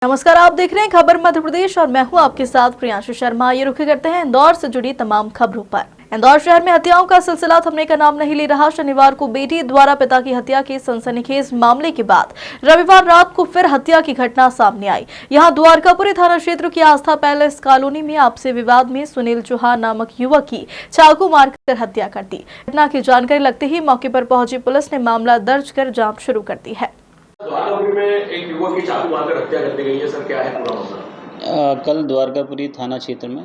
नमस्कार, आप देख रहे हैं खबर मध्य प्रदेश और मैं हूं आपके साथ प्रियांशु शर्मा। ये रुख करते हैं इंदौर से जुड़ी तमाम खबरों पर। इंदौर शहर में हत्याओं का सिलसिला थमने का नाम नहीं ले रहा। शनिवार को बेटी द्वारा पिता की हत्या के सनसनीखेज मामले के बाद रविवार रात को फिर हत्या की घटना सामने आई। यहां द्वारकापुरी थाना क्षेत्र की आस्था पैलेस कॉलोनी में आपसी विवाद में सुनील चौहान नामक युवक की चाकू मारकर हत्या कर दी। घटना की जानकारी लगते ही मौके पर पहुंची पुलिस ने मामला दर्ज कर जाँच शुरू कर दी है। द्वारकापुरी में एक युवक की चाकू मारकर हत्या कर दी गई है, सर क्या है पूरा मामला? कल द्वारकापुरी थाना क्षेत्र में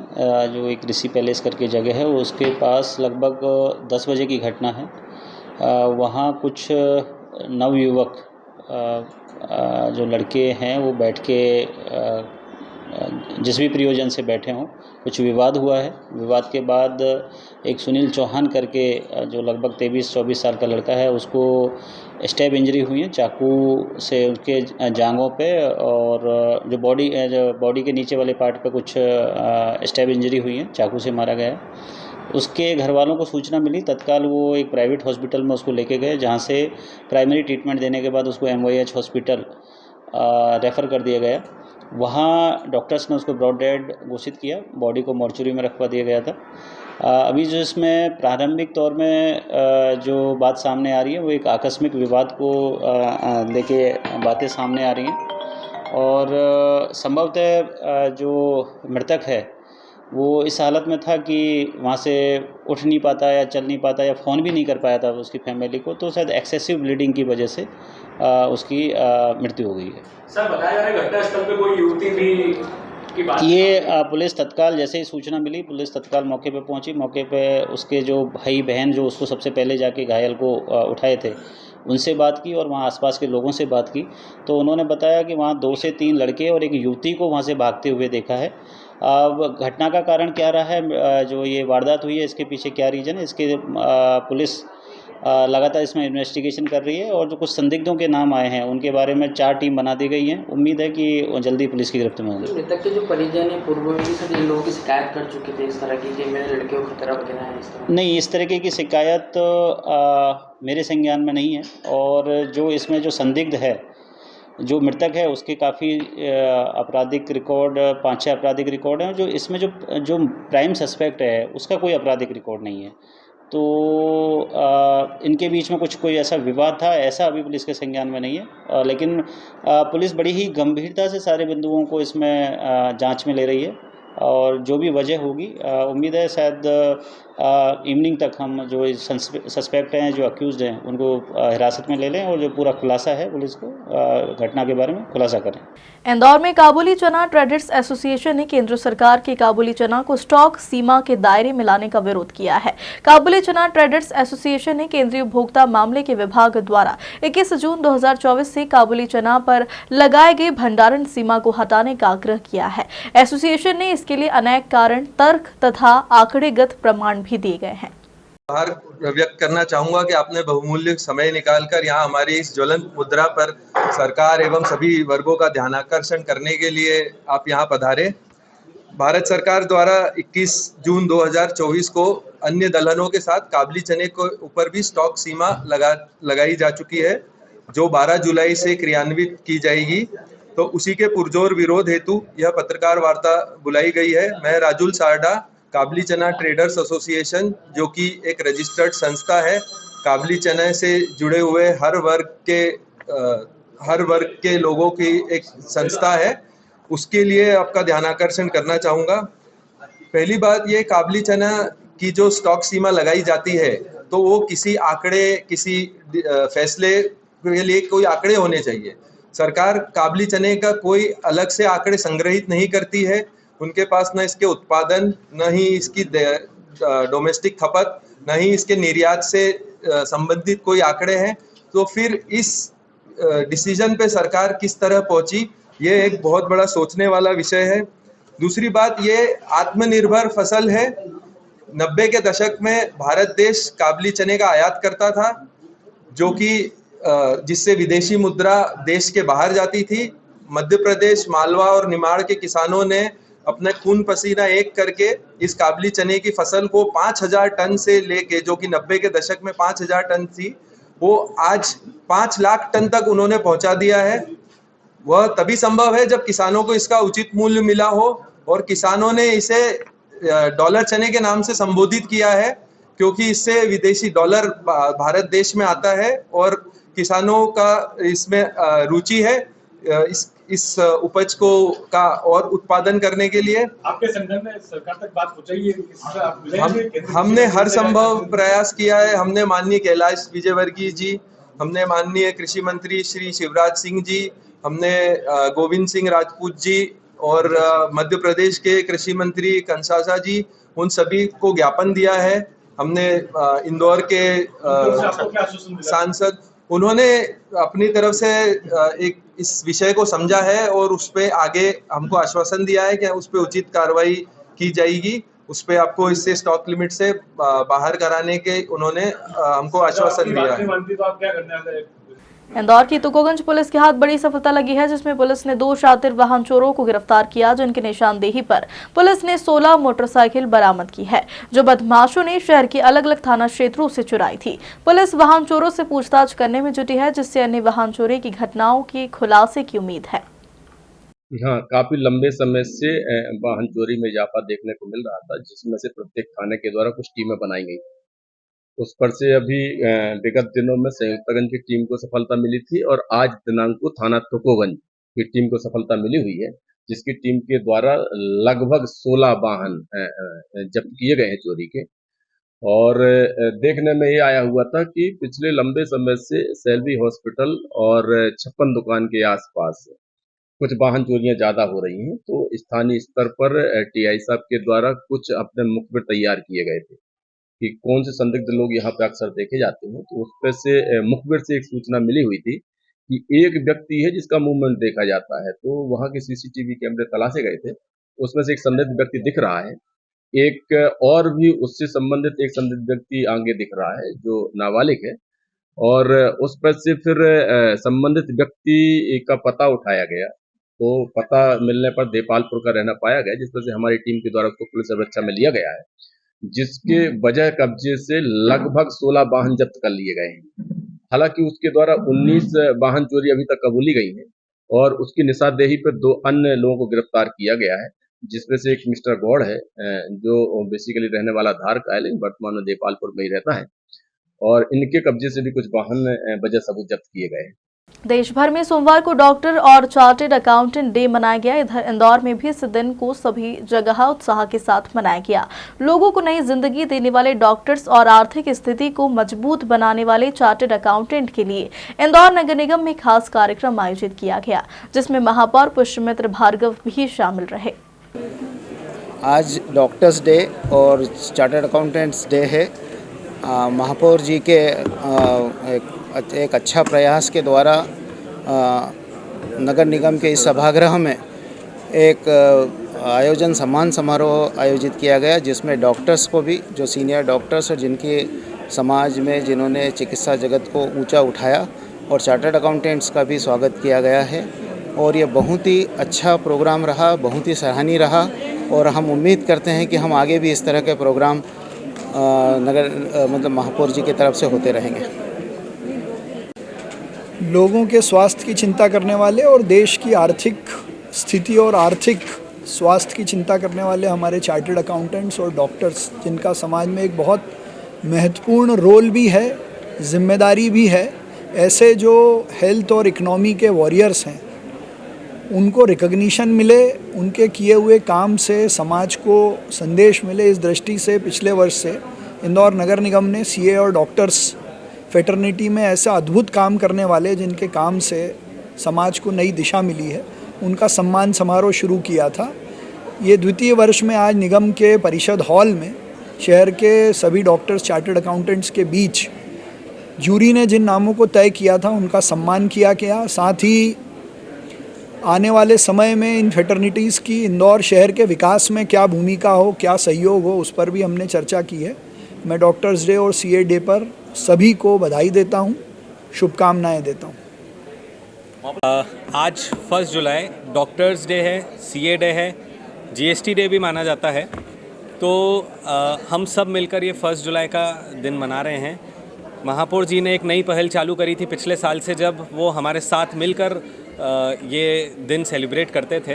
जो एक ऋषि पैलेस करके जगह है उसके पास लगभग 10 बजे की घटना है। वहाँ कुछ नवयुवक जो लड़के हैं वो बैठ के जिस भी प्रयोजन से बैठे हों कुछ विवाद हुआ है। विवाद के बाद एक सुनील चौहान करके जो लगभग 23-24 साल का लड़का है उसको स्टैब इंजरी हुई है चाकू से उसके जांघों पे, और जो बॉडी के नीचे वाले पार्ट पे कुछ स्टैब इंजरी हुई है, चाकू से मारा गया है। उसके घर वालों को सूचना मिली, तत्काल वो एक प्राइवेट हॉस्पिटल में उसको लेके गए, जहाँ से प्राइमरी ट्रीटमेंट देने के बाद उसको MYH हॉस्पिटल रेफ़र कर दिया गया। वहाँ डॉक्टर्स ने उसको ब्रॉड डेड घोषित किया, बॉडी को मॉर्चुरी में रखवा दिया गया था। अभी जो इसमें प्रारंभिक तौर में जो बात सामने आ रही है वो एक आकस्मिक विवाद को लेके बातें सामने आ रही हैं, और संभवतः जो मृतक है वो इस हालत में था कि वहाँ से उठ नहीं पाता या चल नहीं पाता या फ़ोन भी नहीं कर पाया था उसकी फैमिली को, तो शायद एक्सेसिव ब्लीडिंग की वजह से उसकी मृत्यु हो गई है। सर बताया जा रहा है घटनास्थल पे कोई युवती भी की बात ये पुलिस तत्काल जैसे ही सूचना मिली पुलिस तत्काल मौके पे पहुंची। मौके पे उसके जो भाई बहन जो उसको सबसे पहले जाके घायल को उठाए थे उनसे बात की और वहाँ आसपास के लोगों से बात की, तो उन्होंने बताया कि वहाँ 2 से 3 लड़के और एक युवती को वहाँ से भागते हुए देखा है। अब घटना का कारण क्या रहा है, जो ये वारदात हुई है इसके पीछे क्या रीज़न है, इसके पुलिस लगातार इसमें इन्वेस्टिगेशन कर रही है, और जो कुछ संदिग्धों के नाम आए हैं उनके बारे में 4 टीम बना दी गई हैं। उम्मीद है कि जल्दी पुलिस की गिरफ्त में होंगे। मृतक के जो परिजन है पूर्व में भी सर इन लोगों की शिकायत कर चुके थे इस तरह की कि मेरे लड़के को खतरा वगैरह है इस तरह? नहीं, इस तरीके की शिकायत मेरे संज्ञान में नहीं है, और जो इसमें जो संदिग्ध है जो मृतक है उसके काफ़ी आपराधिक रिकॉर्ड 5-6 आपराधिक रिकॉर्ड हैं। जो इसमें जो प्राइम सस्पेक्ट है उसका कोई आपराधिक रिकॉर्ड नहीं है, तो इनके बीच में कुछ कोई ऐसा विवाद था ऐसा अभी पुलिस के संज्ञान में नहीं है। लेकिन पुलिस बड़ी ही गंभीरता से सारे बिंदुओं को इसमें जांच में ले रही है, और जो भी वजह होगी उम्मीद है शायद इवनिंग तक हम जो सस्पेक्ट हैं जो अक्यूज़्ड हैं उनको हिरासत में ले लें, और जो पूरा खुलासा है पुलिस को घटना के बारे में खुलासा करें। इंदौर में काबुली चना ट्रेडर्स एसोसिएशन ने केंद्र सरकार के काबुली चना को स्टॉक सीमा के दायरे में लाने का विरोध किया है। काबुली चना ट्रेडर्स एसोसिएशन ने केंद्रीय उपभोक्ता मामले के विभाग द्वारा 21 जून 2024 से काबुली चना पर लगाए गए भंडारण सीमा को हटाने का आग्रह किया है। एसोसिएशन ने इसके लिए अनेक कारण, तर्क तथा आंकड़ेगत प्रमाण भी दिए गए हैं। आभार व्यक्त करना चाहूंगा कि आपने बहुमूल्य समय निकालकर यहाँ हमारी इस ज्वलंत मुद्दा पर सरकार एवं सभी वर्गों का ध्यानाकर्षण करने के लिए आप यहाँ पधारे। भारत सरकार द्वारा 21 जून 2024 को अन्य दलहनों के साथ काबुली चने के ऊपर भी स्टॉक सीमा लगाई जा चुकी है, जो 12 जुलाई से क्रियान्वित की जाएगी। तो उसी के पुरजोर विरोध हेतु यह पत्रकार वार्ता बुलाई गई है। मैं राजुल सारडा, काबुली चना ट्रेडर्स एसोसिएशन जो कि एक रजिस्टर्ड संस्था है, काबुली चने से जुड़े हुए हर वर्ग के लोगों की एक संस्था है, उसके लिए आपका ध्यानाकर्षण करना चाहूँगा। पहली बात ये, काबुली चना की जो स्टॉक सीमा लगाई जाती है तो वो किसी आंकड़े किसी फैसले के लिए कोई आंकड़े होने चाहिए। सरकार काबुली चने का कोई अलग से आंकड़े संग्रहित नहीं करती है, उनके पास न इसके उत्पादन, न ही इसकी डोमेस्टिक खपत, न ही इसके निर्यात से संबंधित कोई आंकड़े हैं। तो फिर इस डिसीजन पे सरकार किस तरह पहुंची, ये एक बहुत बड़ा सोचने वाला विषय है। दूसरी बात, ये आत्मनिर्भर फसल है। 90 के दशक में भारत देश काबुली चने का आयात करता था, जो कि जिससे विदेशी मुद्रा देश के बाहर जाती थी। मध्य प्रदेश, मालवा और निमाड़ के किसानों ने अपने खून पसीना एक करके इस काबुली चने की फसल को 5000 टन से लेके, जो कि 90 के दशक में 5000 टन थी, वो आज 5 लाख टन तक उन्होंने पहुंचा दिया है। वह तभी संभव है जब किसानों को इसका उचित मूल्य मिला हो और किसानों ने इसे डॉलर चने के नाम से संबोधित किया है, क्योंकि इससे विदेशी डॉलर भारत देश में आता है और किसानों का इसमें रुचि है इस उपज को का और उत्पादन करने के लिए। आपके संगठन ने सरकार तक बात पहुंचाई है? हमने हर संभव प्रयास किया है। हमने माननीय कैलाश विजयवर्गीय जी, हमने माननीय कृषि मंत्री श्री शिवराज सिंह जी, हमने गोविंद सिंह राजपूत जी और मध्य प्रदेश के कृषि मंत्री कंसासा जी, उन सभी को ज्ञापन दिया है। हमने इंदौर के सांसद, उन्होंने अपनी तरफ से एक इस विषय को समझा है और उस पे आगे हमको आश्वासन दिया है कि उस पे उचित कार्रवाई की जाएगी। उस पे आपको इससे स्टॉक लिमिट से बाहर कराने के उन्होंने हमको आश्वासन दिया है। इंदौर की तुकोगंज पुलिस के हाथ बड़ी सफलता लगी है, जिसमें पुलिस ने 2 शातिर वाहन चोरों को गिरफ्तार किया, जिनकी निशानदेही पर पुलिस ने 16 मोटरसाइकिल बरामद की है, जो बदमाशों ने शहर के अलग अलग थाना क्षेत्रों से चुराई थी। पुलिस वाहन चोरों से पूछताछ करने में जुटी है, जिससे अन्य वाहन चोरी की घटनाओं के खुलासे की उम्मीद है। हाँ, काफी लंबे समय से वाहन चोरी में इजाफा देखने को मिल रहा था, जिसमें से प्रत्येक थाने के द्वारा कुछ टीमें बनाई गई। उस पर से अभी विगत दिनों में संयुक्तगंज की टीम को सफलता मिली थी और आज दिनांक को थाना तुकोगंज की टीम को सफलता मिली हुई है, जिसकी टीम के द्वारा लगभग 16 वाहन जब्त किए गए हैं चोरी के। और देखने में ये आया हुआ था कि पिछले लंबे समय से सेल्वी हॉस्पिटल और 56 दुकान के आसपास कुछ वाहन चोरियां ज्यादा हो रही हैं, तो स्थानीय स्तर पर टीआई साहब के द्वारा कुछ अपने मुखबिर तैयार किए गए थे कि कौन से संदिग्ध लोग यहाँ पे अक्सर देखे जाते हैं। तो उस पर से मुखबिर से एक सूचना मिली हुई थी कि एक व्यक्ति है जिसका मूवमेंट देखा जाता है, तो वहाँ के सीसीटीवी कैमरे तलाशे गए थे, उसमें से एक संदिग्ध व्यक्ति दिख रहा है। एक और भी उससे संबंधित एक संदिग्ध व्यक्ति आगे दिख रहा है जो नाबालिग है, और उस पर से फिर संबंधित व्यक्ति का पता उठाया गया, तो पता मिलने पर देपालपुर का रहना पाया गया, जिस पर से हमारी टीम के द्वारा उसको पुलिस सुरक्षा में लिया गया है, जिसके वजह कब्जे से लगभग 16 वाहन जब्त कर लिए गए हैं। हालांकि उसके द्वारा 19 वाहन चोरी अभी तक कबूली गई हैं और उसकी निशानदेही पर 2 अन्य लोगों को गिरफ्तार किया गया है, जिसमें से एक मिस्टर गौड़ है जो बेसिकली रहने वाला धार का है, लेकिन वर्तमान में देपालपुर में ही रहता है, और इनके कब्जे से भी कुछ वाहन वजह सबूत जब्त किए गए हैं। देश भर में सोमवार को डॉक्टर और चार्टर्ड अकाउंटेंट डे मनाया गया। इधर इंदौर में भी इस दिन को सभी जगह उत्साह के साथ मनाया गया। लोगों को नई जिंदगी देने वाले डॉक्टर्स और आर्थिक स्थिति को मजबूत बनाने वाले चार्टर्ड अकाउंटेंट के लिए इंदौर नगर निगम में खास कार्यक्रम आयोजित किया गया, जिसमें महापौर पुष्यमित्र भार्गव भी शामिल रहे। आज डॉक्टर्स डे और चार्टर्ड अकाउंटेंट्स डे है। महापौर जी के एक अच्छा प्रयास के द्वारा नगर निगम के इस सभागृह में एक आयोजन सम्मान समारोह आयोजित किया गया, जिसमें डॉक्टर्स को भी, जो सीनियर डॉक्टर्स और जिनके समाज में जिन्होंने चिकित्सा जगत को ऊंचा उठाया, और चार्टर्ड अकाउंटेंट्स का भी स्वागत किया गया है। और ये बहुत ही अच्छा प्रोग्राम रहा, बहुत ही सराहनीय रहा, और हम उम्मीद करते हैं कि हम आगे भी इस तरह के प्रोग्राम महापौर जी की तरफ से होते रहेंगे। लोगों के स्वास्थ्य की चिंता करने वाले और देश की आर्थिक स्थिति और आर्थिक स्वास्थ्य की चिंता करने वाले हमारे चार्टर्ड अकाउंटेंट्स और डॉक्टर्स, जिनका समाज में एक बहुत महत्वपूर्ण रोल भी है, जिम्मेदारी भी है, ऐसे जो हेल्थ और इकोनॉमी के वॉरियर्स हैं, उनको रिकग्निशन मिले, उनके किए हुए काम से समाज को संदेश मिले। इस दृष्टि से पिछले वर्ष से इंदौर नगर निगम ने सीए और डॉक्टर्स फेटर्निटी में ऐसा अद्भुत काम करने वाले, जिनके काम से समाज को नई दिशा मिली है, उनका सम्मान समारोह शुरू किया था। ये द्वितीय वर्ष में आज निगम के परिषद हॉल में शहर के सभी डॉक्टर्स, चार्टर्ड अकाउंटेंट्स के बीच जूरी ने जिन नामों को तय किया था, उनका सम्मान किया गया। साथ ही आने वाले समय में इन फेटर्निटीज़ की इंदौर शहर के विकास में क्या भूमिका हो, क्या सहयोग हो, उस पर भी हमने चर्चा की है। मैं डॉक्टर्स डे और सीए डे पर सभी को बधाई देता हूं, शुभकामनाएं देता हूं। आज 1 जुलाई डॉक्टर्स डे है, सीए डे है, जीएसटी डे भी माना जाता है, तो हम सब मिलकर ये 1 जुलाई का दिन मना रहे हैं। महापौर जी ने एक नई पहल चालू करी थी पिछले साल से, जब वो हमारे साथ मिलकर ये दिन सेलिब्रेट करते थे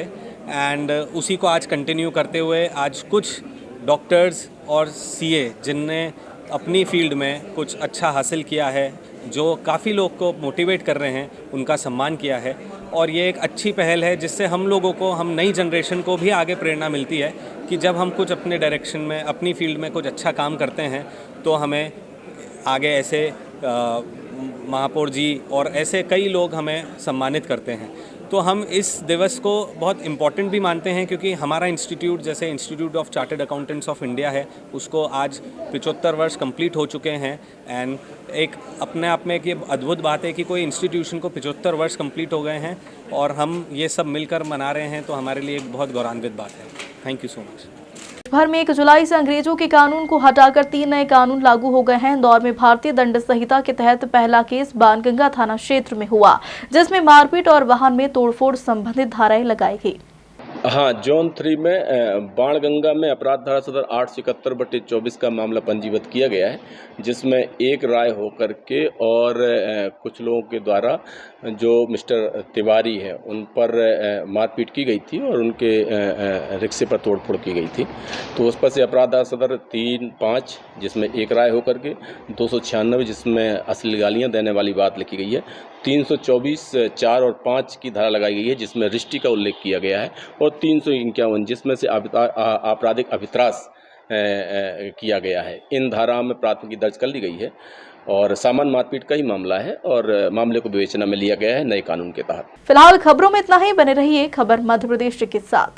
एंड उसी को आज कंटिन्यू करते हुए आज कुछ डॉक्टर्स और सीए जिनने अपनी फील्ड में कुछ अच्छा हासिल किया है, जो काफ़ी लोग को मोटिवेट कर रहे हैं, उनका सम्मान किया है। और ये एक अच्छी पहल है जिससे हम लोगों को, हम नई जनरेशन को भी आगे प्रेरणा मिलती है कि जब हम कुछ अपने डायरेक्शन में, अपनी फील्ड में कुछ अच्छा काम करते हैं तो हमें आगे ऐसे महापौर जी और ऐसे कई लोग हमें सम्मानित करते हैं। तो हम इस दिवस को बहुत इम्पॉर्टेंट भी मानते हैं क्योंकि हमारा इंस्टीट्यूट, जैसे institute of chartered accountants of India है, उसको आज 75 वर्ष कंप्लीट हो चुके हैं। एंड एक अपने आप में एक ये अद्भुत बात है कि कोई इंस्टीट्यूशन को 75 वर्ष कंप्लीट हो गए हैं और हम ये सब मिलकर मना रहे हैं, तो हमारे लिए एक बहुत गौरवान्वित बात है। Thank you so much. भर में 1 जुलाई से अंग्रेजों के कानून को हटाकर 3 नए कानून लागू हो गए हैं। इंदौर में भारतीय दंड संहिता के तहत पहला केस बाणगंगा थाना क्षेत्र में हुआ, जिसमें मारपीट और वाहन में तोड़फोड़ संबंधित धाराएं लगाई गई। हाँ, जोन 3 में बाणगंगा में अपराध धारा सदर 871/24 का मामला पंजीबद्ध किया गया है, जिसमें एक राय होकर के और कुछ लोगों के द्वारा जो मिस्टर तिवारी है उन पर मारपीट की गई थी और उनके रिक्शे पर तोड़फोड़ की गई थी। तो उस पर से अपराध धारा सदर 3-5 जिसमें एक राय होकर के 296 जिसमें अश्लील गालियाँ देने वाली बात लिखी गई है, 324(4) और 5 की धारा लगाई गई है जिसमें रिष्टि का उल्लेख किया गया है, और 351 जिसमें से आपराधिक अभित्रास किया गया है। इन धाराओं में प्राथमिकी दर्ज कर ली गई है और सामान्य मारपीट का ही मामला है और मामले को विवेचना में लिया गया है नए कानून के तहत। फिलहाल खबरों में इतना ही। बने रहिए खबर मध्य प्रदेश के साथ।